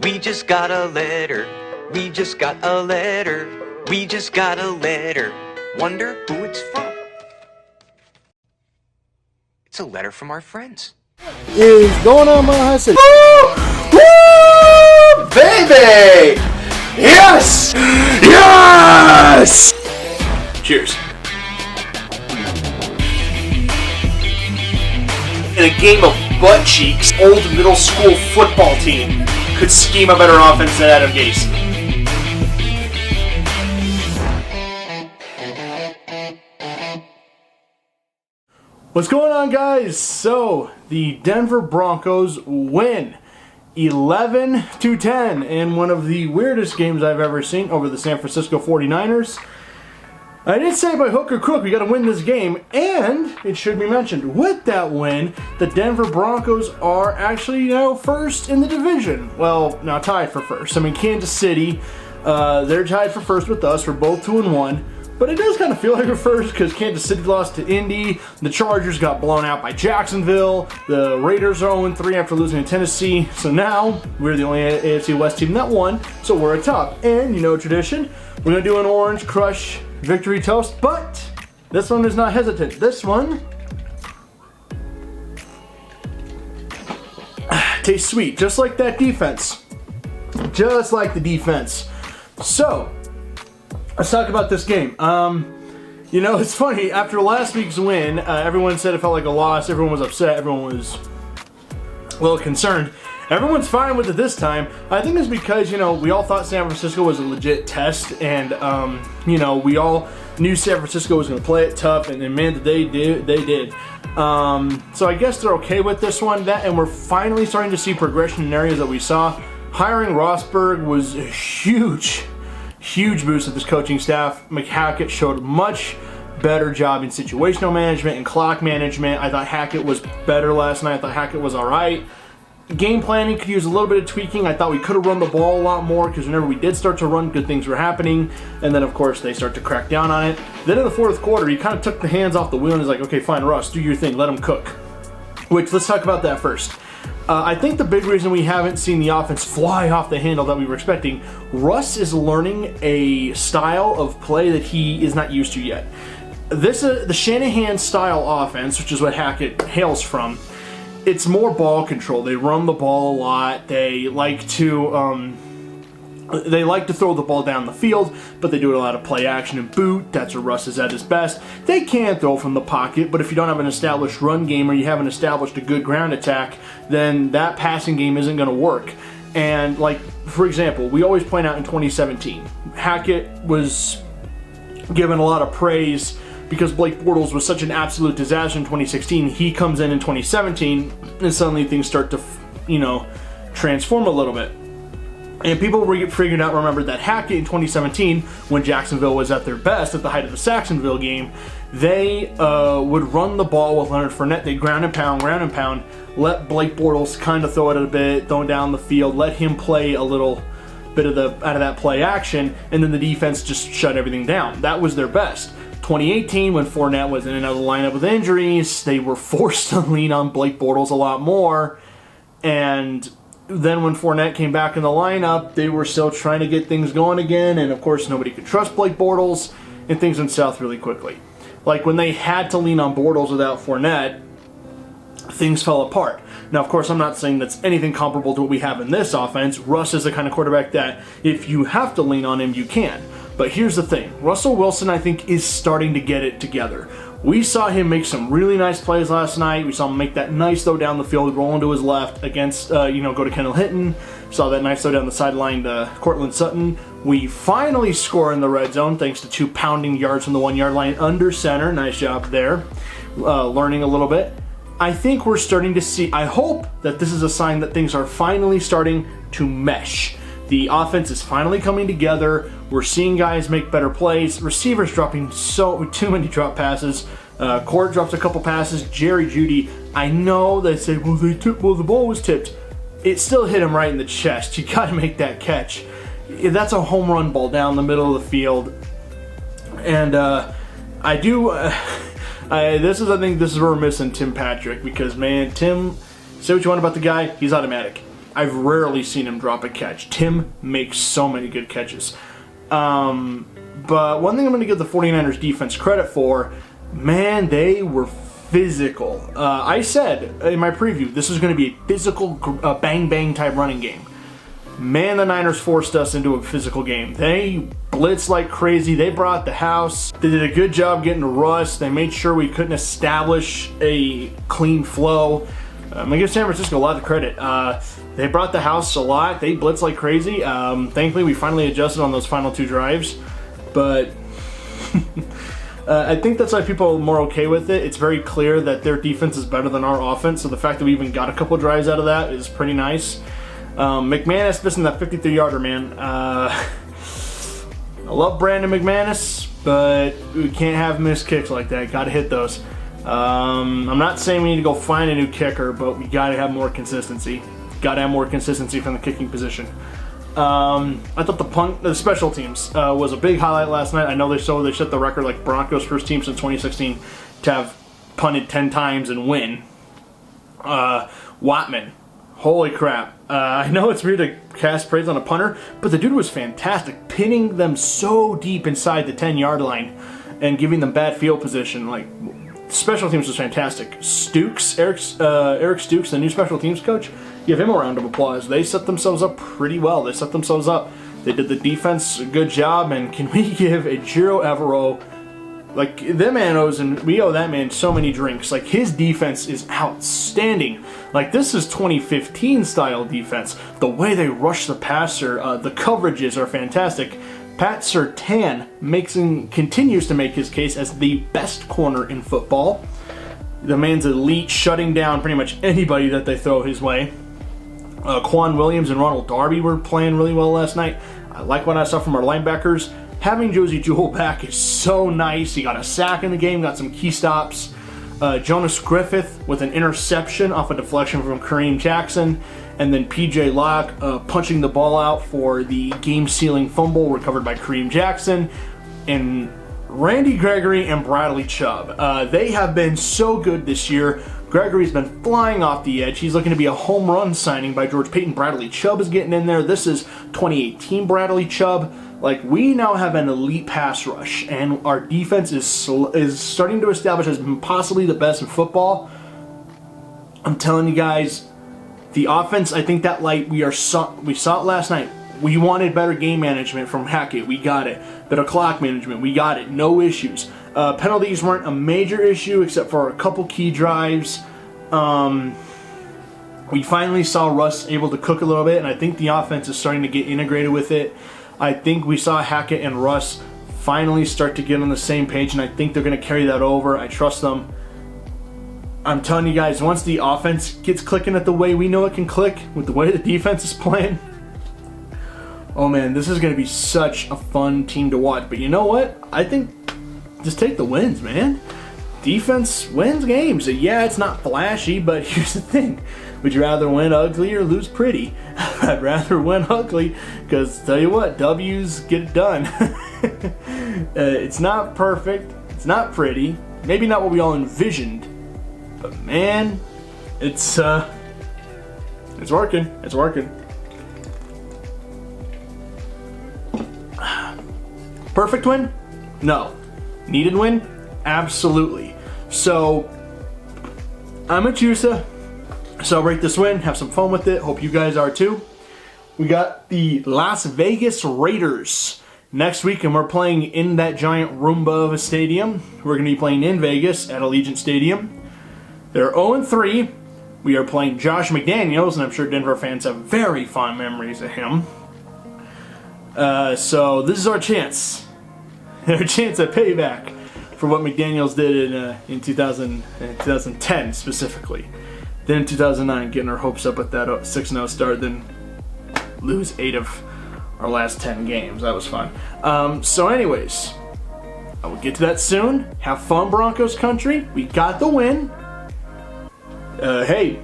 We just got a letter. We just got a letter. We just got a letter. Wonder who it's from. It's a letter from our friends. Is going on, my high city? Woo! Baby! Yes! Yes! Cheers. In a game of butt cheeks, old middle school football team could scheme a better offense than Adam Gase. What's going on, guys? So, the Denver Broncos win 11-10 in one of the weirdest games I've ever seen over the San Francisco 49ers. I did say by hook or crook we got to win this game, and it should be mentioned, with that win, the Denver Broncos are actually now first in the division. Well, now tied for first. I mean, Kansas City, they're tied for first with us. We're both 2-1. But it does kind of feel like we're first because Kansas City lost to Indy, the Chargers got blown out by Jacksonville, the Raiders are 0-3 after losing to Tennessee, so now we're the only AFC West team that won, so we're atop. And you know tradition, we're going to do an Orange Crush victory toast, but this one is not hesitant. This one tastes sweet, just like that defense. Just like the defense. So, let's talk about this game. You know, it's funny, after last week's win, everyone said it felt like a loss, everyone was upset, everyone was a little concerned. Everyone's fine with it this time. I think it's because, you know, we all thought San Francisco was a legit test, and, you know, we all knew San Francisco was going to play it tough, and man, they did. So I guess they're okay with this one, and we're finally starting to see progression in areas that we saw. Hiring Rosberg was a huge boost of this coaching staff. Hackett showed a much better job in situational management and clock management. I thought Hackett was better last night. I thought Hackett was all right. Game planning could use a little bit of tweaking. I thought we could have run the ball a lot more because whenever we did start to run, good things were happening. And then, of course, they start to crack down on it. Then in the fourth quarter, he kind of took the hands off the wheel and was like, okay, fine, Russ, do your thing. Let him cook. Which, let's talk about that first. I think the big reason we haven't seen the offense fly off the handle that we were expecting, Russ is learning a style of play that he is not used to yet. The Shanahan style offense, which is what Hackett hails from, it's more ball control. They run the ball a lot. They like to throw the ball down the field, but they do a lot of play action and boot. That's where Russ is at his best. They can throw from the pocket, but if you don't have an established run game or you haven't established a good ground attack, then that passing game isn't going to work. And, like, for example, we always point out in 2017, Hackett was given a lot of praise because Blake Bortles was such an absolute disaster in 2016. He comes in 2017, and suddenly things start to, you know, transform a little bit. And people remembered that Hackett in 2017, when Jacksonville was at their best, at the height of the Saxonville game, they would run the ball with Leonard Fournette. They'd ground and pound, let Blake Bortles kind of throw it a bit, throw it down the field, let him play a little bit out of that play action, and then the defense just shut everything down. That was their best. 2018, when Fournette was in and out of the lineup with injuries, they were forced to lean on Blake Bortles a lot more, and then when Fournette came back in the lineup, they were still trying to get things going again, and of course nobody could trust Blake Bortles, and things went south really quickly. Like when they had to lean on Bortles without Fournette, things fell apart. Now, of course, I'm not saying that's anything comparable to what we have in this offense. Russ is the kind of quarterback that if you have to lean on him, you can. But here's the thing. Russell Wilson, I think, is starting to get it together. We saw him make some really nice plays last night. We saw him make that nice throw down the field, roll into his left against, go to Kendall Hinton. Saw that nice throw down the sideline to Cortland Sutton. We finally score in the red zone thanks to 2 pounding yards from the 1-yard line under center. Nice job there. Learning a little bit. I think we're starting to see, I hope that this is a sign that things are finally starting to mesh. The offense is finally coming together. We're seeing guys make better plays. Receivers dropping too many drop passes. Court drops a couple passes. Jerry Jeudy, I know they say, well, the ball was tipped. It still hit him right in the chest. You got to make that catch. That's a home run ball down the middle of the field. And I think this is where we're missing Tim Patrick because, man, Tim, say what you want about the guy, he's automatic. I've rarely seen him drop a catch. Tim makes so many good catches. But one thing I'm going to give the 49ers defense credit for, man, they were physical. I said in my preview, this is going to be a physical bang-bang type running game. Man, the Niners forced us into a physical game. They blitzed like crazy. They brought the house. They did a good job getting to Russ. They made sure we couldn't establish a clean flow. I'm going to give San Francisco a lot of credit. They brought the house a lot. They blitzed like crazy. Thankfully, we finally adjusted on those final 2 drives. But I think that's why people are more okay with it. It's very clear that their defense is better than our offense. So the fact that we even got a couple drives out of that is pretty nice. McManus missing that 53-yarder, man. I love Brandon McManus, but we can't have missed kicks like that. Got to hit those. I'm not saying we need to go find a new kicker, but we got to have more consistency. Got to have more consistency from the kicking position. I thought the special teams was a big highlight last night. I know they set the record like Broncos first team since 2016 to have punted 10 times and win. Watman. Holy crap. I know it's weird to cast praise on a punter, but the dude was fantastic, pinning them so deep inside the 10-yard line and giving them bad field position. Like, special teams was fantastic. Stooks, Eric Stooks, the new special teams coach, give him a round of applause. They set themselves up pretty well. They did the defense a good job, and can we give Ejiro Evero, like, we owe that man so many drinks. Like, his defense is outstanding. Like, this is 2015 style defense. The way they rush the passer, the coverages are fantastic. Pat Surtain continues to make his case as the best corner in football. The man's elite, shutting down pretty much anybody that they throw his way. Quan Williams and Ronald Darby were playing really well last night. I like what I saw from our linebackers. Having Josie Jewell back is so nice. He got a sack in the game, got some key stops. Jonas Griffith with an interception off a deflection from Kareem Jackson. And then PJ Locke punching the ball out for the game-sealing fumble recovered by Kareem Jackson. And Randy Gregory and Bradley Chubb. They have been so good this year. Gregory's been flying off the edge. He's looking to be a home run signing by George Payton. Bradley Chubb is getting in there. This is 2018 Bradley Chubb. Like, we now have an elite pass rush, and our defense is starting to establish as possibly the best in football. I'm telling you guys, the offense, I think that light we saw it last night. We wanted better game management from Hackett. We got it. Better clock management. We got it. No issues. Penalties weren't a major issue except for a couple key drives. We finally saw Russ able to cook a little bit, and I think the offense is starting to get integrated with it. I think we saw Hackett and Russ finally start to get on the same page, and I think they're going to carry that over. I trust them. I'm telling you guys, once the offense gets clicking at the way we know it can click, with the way the defense is playing, oh man, this is going to be such a fun team to watch. But you know what? I think just take the wins, man. Defense wins games. Yeah, it's not flashy, but here's the thing. Would you rather win ugly or lose pretty? I'd rather win ugly, because tell you what, W's get it done. It's not perfect. It's not pretty. Maybe not what we all envisioned. But man, it's working. It's working. Perfect win? No. Needed win? Absolutely. So, I'm a Chusa. Celebrate this win. Have some fun with it. Hope you guys are too. We got the Las Vegas Raiders next week, and we're playing in that giant Roomba of a stadium. We're going to be playing in Vegas at Allegiant Stadium. They're 0-3. We are playing Josh McDaniels, and I'm sure Denver fans have very fond memories of him. So this is our chance. Our chance at payback for what McDaniels did in 2010 specifically. Then in 2009, getting our hopes up with that 6-0 start, then lose 8 of our last 10 games. That was fun. So anyways, I will get to that soon. Have fun, Broncos country. We got the win. Hey,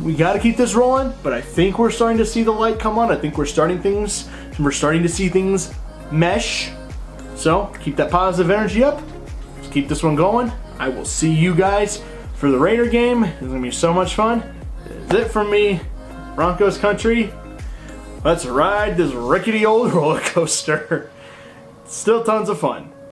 we got to keep this rolling, but I think we're starting to see the light come on. I think we're starting to see things mesh. So keep that positive energy up. Let's keep this one going. I will see you guys for the Raider game. It's going to be so much fun. That's it from me. Broncos country, let's ride this rickety old roller coaster. Still tons of fun.